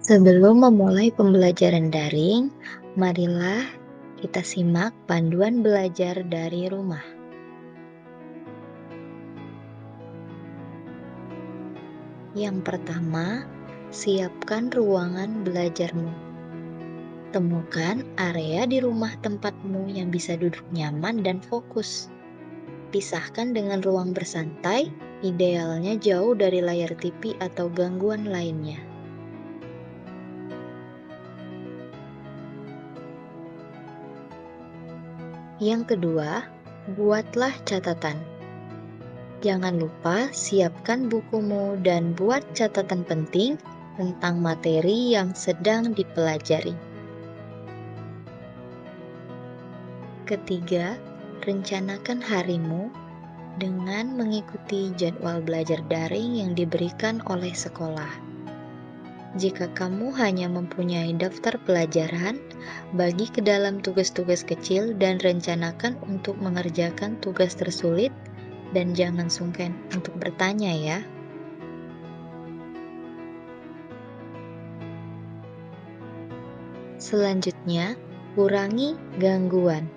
Sebelum memulai pembelajaran daring, marilah kita simak panduan belajar dari rumah. Yang pertama, siapkan ruangan belajarmu. Temukan area di rumah tempatmu yang bisa duduk nyaman dan fokus. Pisahkan dengan ruang bersantai, idealnya jauh dari layar TV atau gangguan lainnya. Yang kedua, buatlah catatan. Jangan lupa siapkan bukumu dan buat catatan penting tentang materi yang sedang dipelajari. Ketiga, rencanakan harimu dengan mengikuti jadwal belajar daring yang diberikan oleh sekolah. Jika kamu hanya mempunyai daftar pelajaran, bagi ke dalam tugas-tugas kecil dan rencanakan untuk mengerjakan tugas tersulit, dan jangan sungkan untuk bertanya ya. Selanjutnya, kurangi gangguan.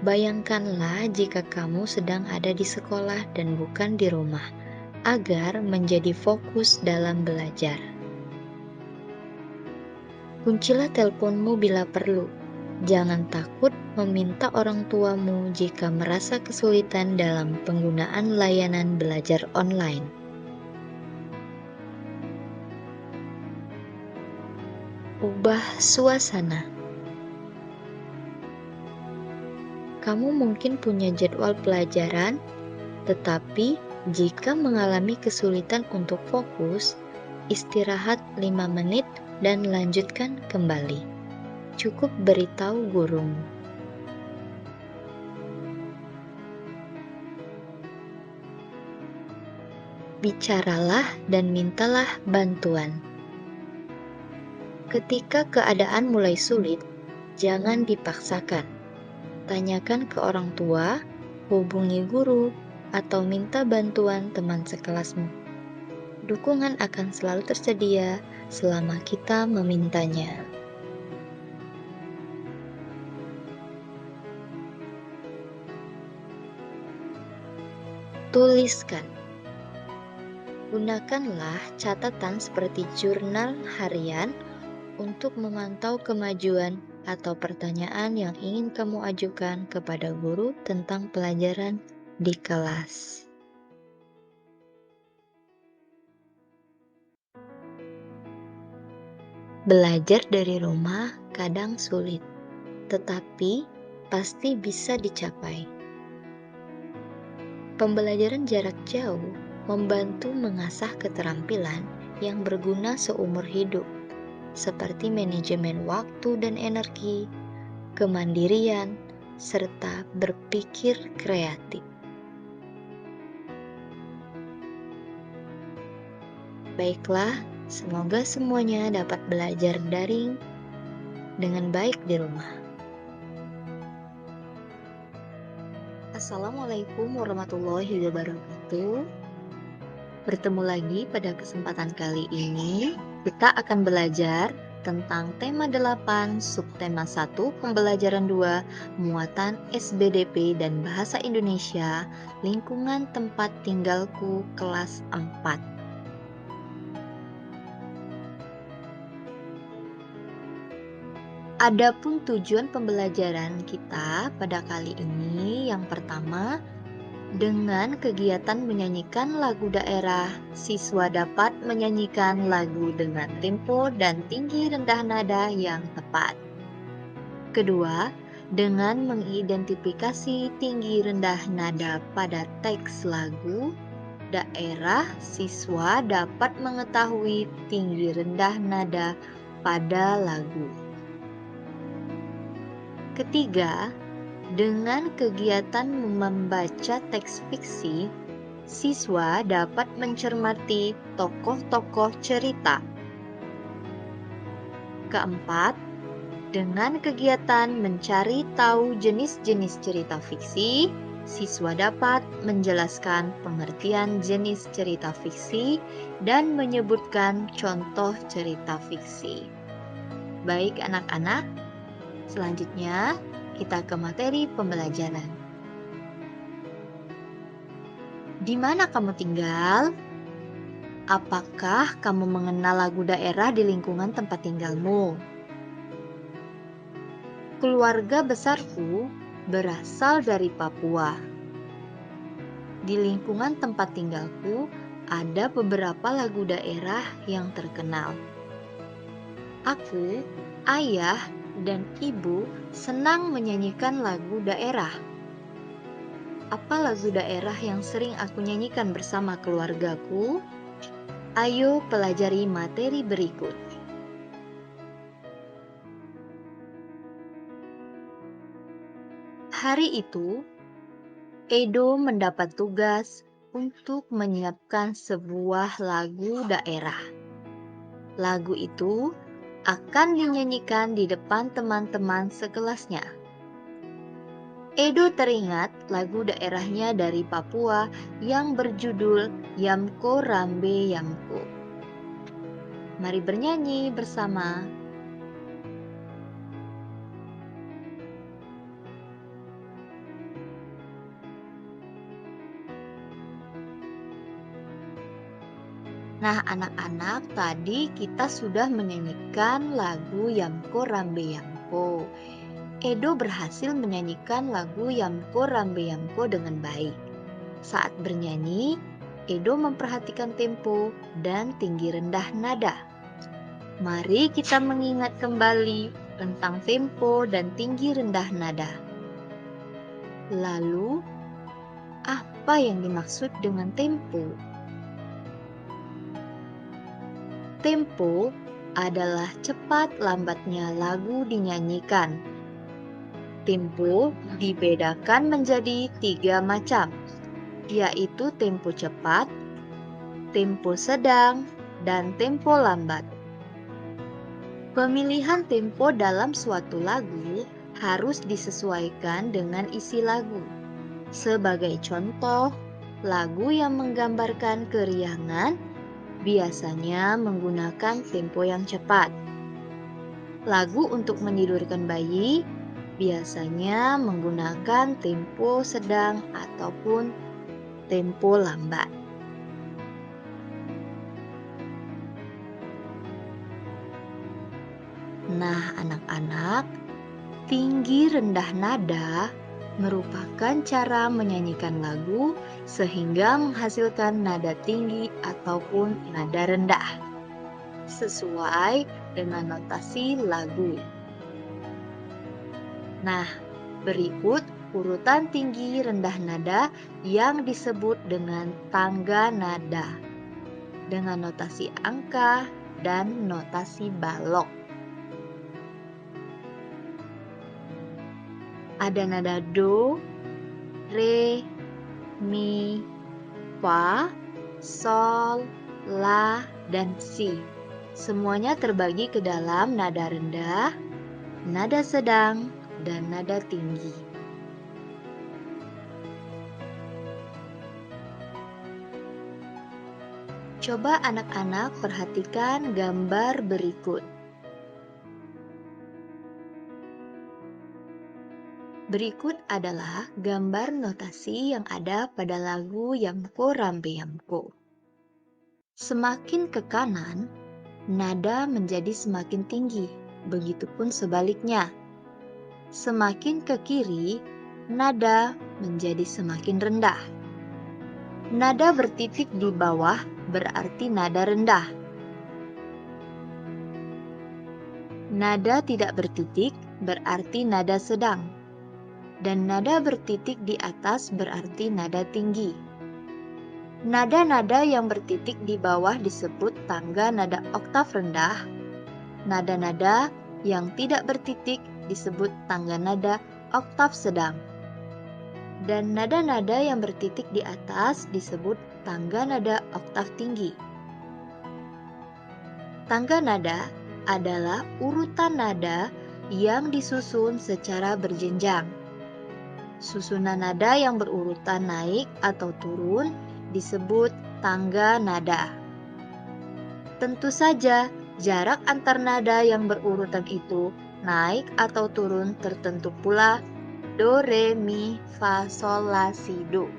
Bayangkanlah jika kamu sedang ada di sekolah dan bukan di rumah, agar menjadi fokus dalam belajar. Kuncilah teleponmu bila perlu. Jangan takut meminta orang tuamu jika merasa kesulitan dalam penggunaan layanan belajar online. Ubah suasana. Kamu mungkin punya jadwal pelajaran, tetapi jika mengalami kesulitan untuk fokus, istirahat 5 menit dan lanjutkan kembali. Cukup beritahu gurumu. Bicaralah dan mintalah bantuan. Ketika keadaan mulai sulit, jangan dipaksakan. Tanyakan ke orang tua, hubungi guru, atau minta bantuan teman sekelasmu. Dukungan akan selalu tersedia selama kita memintanya. Tuliskan. Gunakanlah catatan seperti jurnal harian untuk memantau kemajuan atau pertanyaan yang ingin kamu ajukan kepada guru tentang pelajaran di kelas. Belajar dari rumah kadang sulit, tetapi pasti bisa dicapai. Pembelajaran jarak jauh membantu mengasah keterampilan yang berguna seumur hidup, seperti manajemen waktu dan energi, kemandirian, serta berpikir kreatif. Baiklah, semoga semuanya dapat belajar daring dengan baik di rumah. Assalamualaikum warahmatullahi wabarakatuh. Bertemu lagi pada kesempatan kali ini, kita akan belajar tentang tema 8, subtema 1, pembelajaran 2, muatan SBDP dan Bahasa Indonesia, lingkungan tempat tinggalku kelas 4. Adapun tujuan pembelajaran kita pada kali ini, yang pertama, dengan kegiatan menyanyikan lagu daerah, siswa dapat menyanyikan lagu dengan tempo dan tinggi rendah nada yang tepat. Kedua, dengan mengidentifikasi tinggi rendah nada pada teks lagu daerah, siswa dapat mengetahui tinggi rendah nada pada lagu. Ketiga, dengan kegiatan membaca teks fiksi, siswa dapat mencermati tokoh-tokoh cerita. Keempat, dengan kegiatan mencari tahu jenis-jenis cerita fiksi, Siswa dapat menjelaskan pengertian jenis cerita fiksi dan menyebutkan contoh cerita fiksi. Baik anak-anak, selanjutnya kita ke materi pembelajaran. Di mana kamu tinggal? Apakah kamu mengenal lagu daerah di lingkungan tempat tinggalmu? Keluarga besarku berasal dari Papua. Di lingkungan tempat tinggalku ada beberapa lagu daerah yang terkenal. Aku, ayah, dan ibu senang menyanyikan lagu daerah. Apa lagu daerah yang sering aku nyanyikan bersama keluargaku? Ayo pelajari materi berikut. Hari itu, Edo mendapat tugas untuk menyiapkan sebuah lagu daerah. Lagu itu akan dinyanyikan di depan teman-teman sekelasnya. Edo teringat lagu daerahnya dari Papua yang berjudul Yamko Rambe Yamko. Mari bernyanyi bersama. Nah, anak-anak, tadi kita sudah menyanyikan lagu Yamko Rambe Yamko. Edo berhasil menyanyikan lagu Yamko Rambe Yamko dengan baik. Saat bernyanyi, Edo memperhatikan tempo dan tinggi rendah nada. Mari kita mengingat kembali tentang tempo dan tinggi rendah nada. Lalu, apa yang dimaksud dengan tempo? Tempo adalah cepat lambatnya lagu dinyanyikan. Tempo dibedakan menjadi 3 macam, yaitu tempo cepat, tempo sedang, dan tempo lambat. Pemilihan tempo dalam suatu lagu harus disesuaikan dengan isi lagu. Sebagai contoh, lagu yang menggambarkan keriangan biasanya menggunakan tempo yang cepat. Lagu untuk menidurkan bayi biasanya menggunakan tempo sedang ataupun tempo lambat. Nah, anak-anak, tinggi rendah nada merupakan cara menyanyikan lagu sehingga menghasilkan nada tinggi ataupun nada rendah sesuai dengan notasi lagu. Nah, berikut urutan tinggi rendah nada yang disebut dengan tangga nada dengan notasi angka dan notasi balok. Ada nada do, re, mi, fa, sol, la, dan si. Semuanya terbagi ke dalam nada rendah, nada sedang, dan nada tinggi. Coba anak-anak perhatikan gambar berikut. Berikut adalah gambar notasi yang ada pada lagu Yamko Rambe Yamko. Semakin ke kanan, nada menjadi semakin tinggi, begitupun sebaliknya. Semakin ke kiri, nada menjadi semakin rendah. Nada bertitik di bawah berarti nada rendah. Nada tidak bertitik berarti nada sedang. Dan nada bertitik di atas berarti nada tinggi. Nada-nada yang bertitik di bawah disebut tangga nada oktav rendah. Nada-nada yang tidak bertitik disebut tangga nada oktav sedang. Dan nada-nada yang bertitik di atas disebut tangga nada oktav tinggi. Tangga nada adalah urutan nada yang disusun secara berjenjang. Susunan nada yang berurutan naik atau turun disebut tangga nada. Tentu saja, jarak antar nada yang berurutan itu naik atau turun tertentu pula do, re, mi, fa, sol, la, si, do.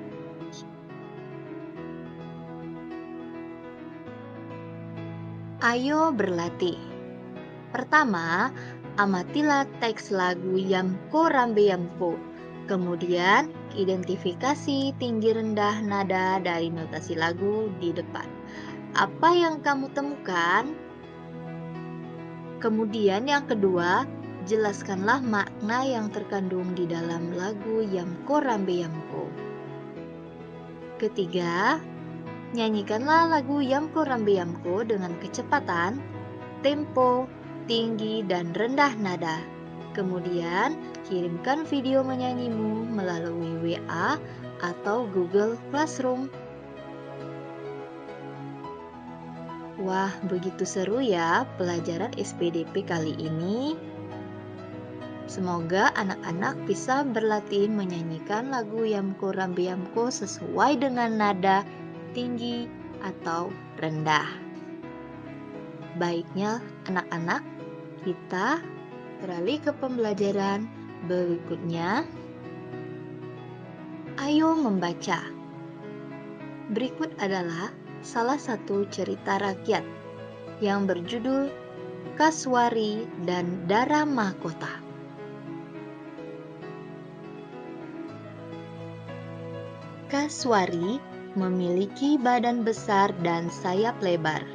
Ayo berlatih. Pertama, amatilah teks lagu Yamko Rambe Yamko. Kemudian, identifikasi tinggi rendah nada dari notasi lagu di depan. Apa yang kamu temukan? Kemudian yang kedua, jelaskanlah makna yang terkandung di dalam lagu Yamko Rambe Yamko. Ketiga, nyanyikanlah lagu Yamko Rambe Yamko dengan kecepatan, tempo, tinggi, dan rendah nada. Kemudian, kirimkan video menyanyimu melalui WA atau Google Classroom. Wah, begitu seru ya pelajaran SPDP kali ini. Semoga anak-anak bisa berlatih menyanyikan lagu Yamko Rambe Yamko sesuai dengan nada tinggi atau rendah. Baiknya anak-anak, kita beralih ke pembelajaran berikutnya. Ayo membaca. Berikut adalah salah satu cerita rakyat yang berjudul Kasuari dan Dara Mahkota. Kasuari memiliki badan besar dan sayap lebar.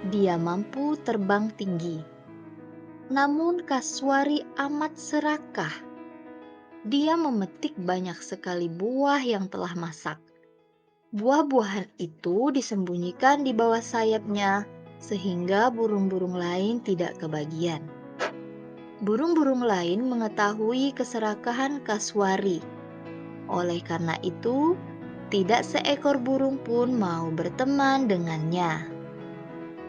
Dia mampu terbang tinggi. Namun Kasuari amat serakah. Dia memetik banyak sekali buah yang telah masak. Buah-buahan itu disembunyikan di bawah sayapnya sehingga burung-burung lain tidak kebagian. Burung-burung lain mengetahui keserakahan Kasuari. Oleh karena itu, tidak seekor burung pun mau berteman dengannya.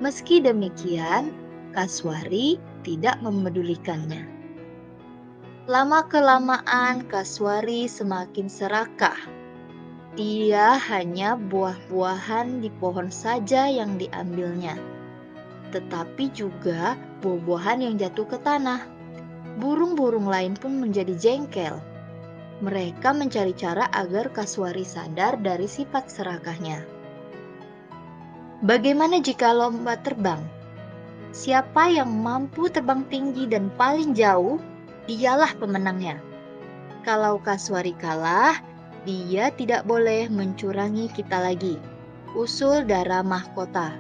Meski demikian, Kasuari tidak memedulikannya. Lama-kelamaan Kasuari semakin serakah. Dia hanya buah-buahan di pohon saja yang diambilnya, tetapi juga buah-buahan yang jatuh ke tanah. Burung-burung lain pun menjadi jengkel. Mereka mencari cara agar Kasuari sadar dari sifat serakahnya. Bagaimana jika lomba terbang? Siapa yang mampu terbang tinggi dan paling jauh, dialah pemenangnya. Kalau Kasuari kalah, dia tidak boleh mencurangi kita lagi. Usul Dara Mahkota.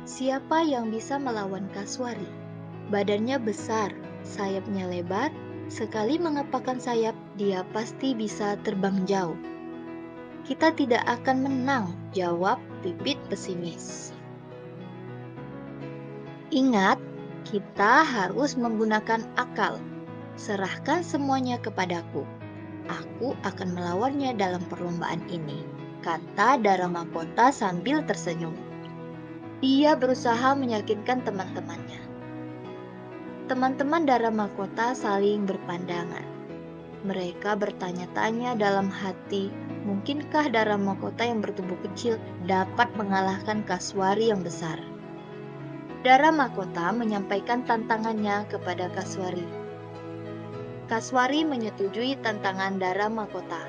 Siapa yang bisa melawan Kasuari? Badannya besar, sayapnya lebar, sekali mengepakkan sayap, dia pasti bisa terbang jauh. Kita tidak akan menang, jawab Pipit pesimis. Ingat, kita harus menggunakan akal. Serahkan semuanya kepadaku. Aku akan melawannya dalam perlombaan ini, kata Dara Mahkota sambil tersenyum. Dia berusaha meyakinkan teman-temannya. Teman-teman Dara Mahkota saling berpandangan. Mereka bertanya-tanya dalam hati, mungkinkah Dara Mahkota yang bertubuh kecil dapat mengalahkan Kasuari yang besar? Dara Mahkota menyampaikan tantangannya kepada Kasuari. Kasuari menyetujui tantangan Dara Mahkota.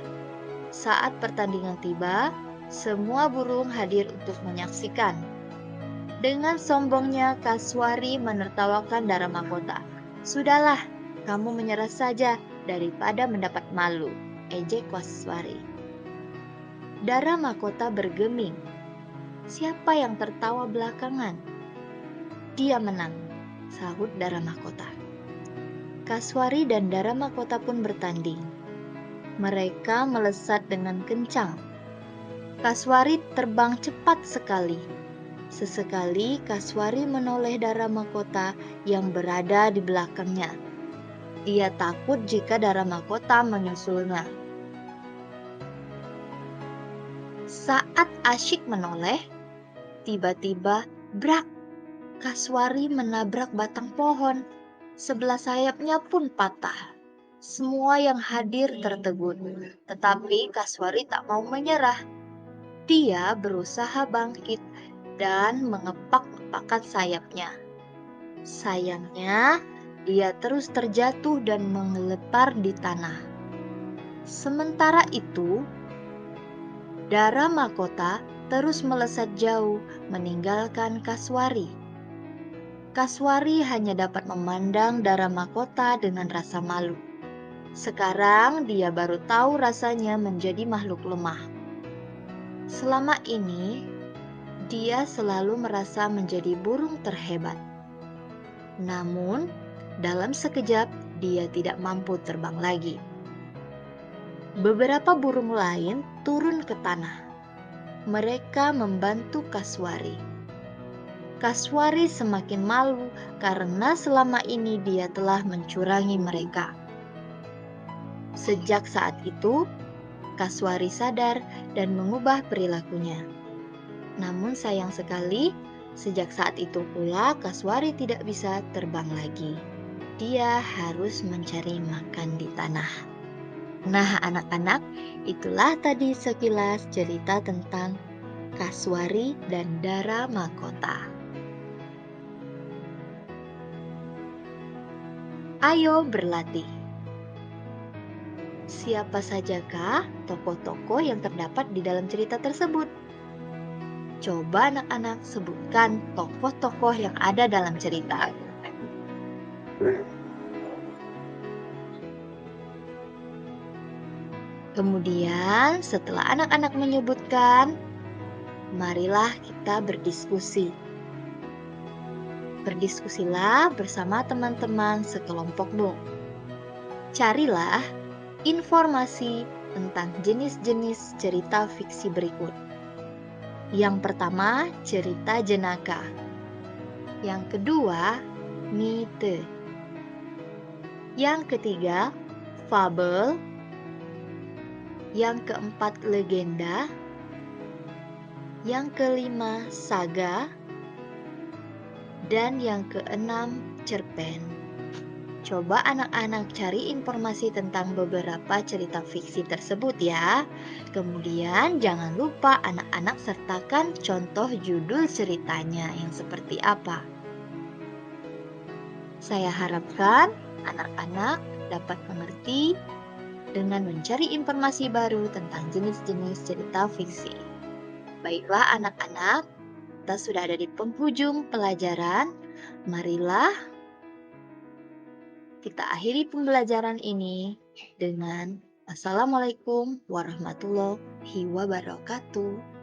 Saat pertandingan tiba, semua burung hadir untuk menyaksikan. Dengan sombongnya, Kasuari menertawakan Dara Mahkota. Sudahlah, kamu menyerah saja daripada mendapat malu, ejek Kasuari. Dara Mahkota bergeming. Siapa yang tertawa belakangan? Dia menang, sahut Dara Mahkota. Kasuari dan Dara Mahkota pun bertanding. Mereka melesat dengan kencang. Kasuari terbang cepat sekali. Sesekali Kasuari menoleh Dara Mahkota yang berada di belakangnya. Dia takut jika Dara Mahkota menyusulnya. Saat asyik menoleh, tiba-tiba brak, Kasuari menabrak batang pohon. Sebelah sayapnya pun patah. Semua yang hadir tertegun, tetapi Kaswari tak mau menyerah. Dia berusaha bangkit dan mengepak-ngepakkan sayapnya. Sayangnya, dia terus terjatuh dan mengelepar di tanah. Sementara itu, Dara Mahkota terus melesat jauh, meninggalkan Kaswari. Kaswari hanya dapat memandang Dara Mahkota dengan rasa malu. Sekarang dia baru tahu rasanya menjadi makhluk lemah. Selama ini, dia selalu merasa menjadi burung terhebat. Namun, dalam sekejap dia tidak mampu terbang lagi. Beberapa burung lain turun ke tanah. Mereka membantu Kaswari. Kaswari semakin malu karena selama ini dia telah mencurangi mereka. Sejak saat itu, Kaswari sadar dan mengubah perilakunya. Namun sayang sekali, sejak saat itu pula Kaswari tidak bisa terbang lagi. Dia harus mencari makan di tanah. Nah, anak-anak, itulah tadi sekilas cerita tentang Kaswari dan Dara Mahkota. Ayo berlatih. Siapa sajakah tokoh-tokoh yang terdapat di dalam cerita tersebut? Coba anak-anak sebutkan tokoh-tokoh yang ada dalam cerita. Kemudian setelah anak-anak menyebutkan, marilah kita berdiskusi. Berdiskusilah bersama teman-teman sekelompokmu. Carilah informasi tentang jenis-jenis cerita fiksi berikut. Yang pertama, cerita jenaka. Yang kedua, mite. Yang ketiga, fabel. Yang keempat, legenda. Yang kelima, saga. Dan yang keenam, cerpen. Coba anak-anak cari informasi tentang beberapa cerita fiksi tersebut ya. Kemudian jangan lupa anak-anak sertakan contoh judul ceritanya yang seperti apa. Saya harapkan anak-anak dapat mengerti dengan mencari informasi baru tentang jenis-jenis cerita fiksi. Baiklah anak-anak, kita sudah ada di penghujung pelajaran. Marilah kita akhiri pembelajaran ini dengan Assalamualaikum warahmatullahi wabarakatuh.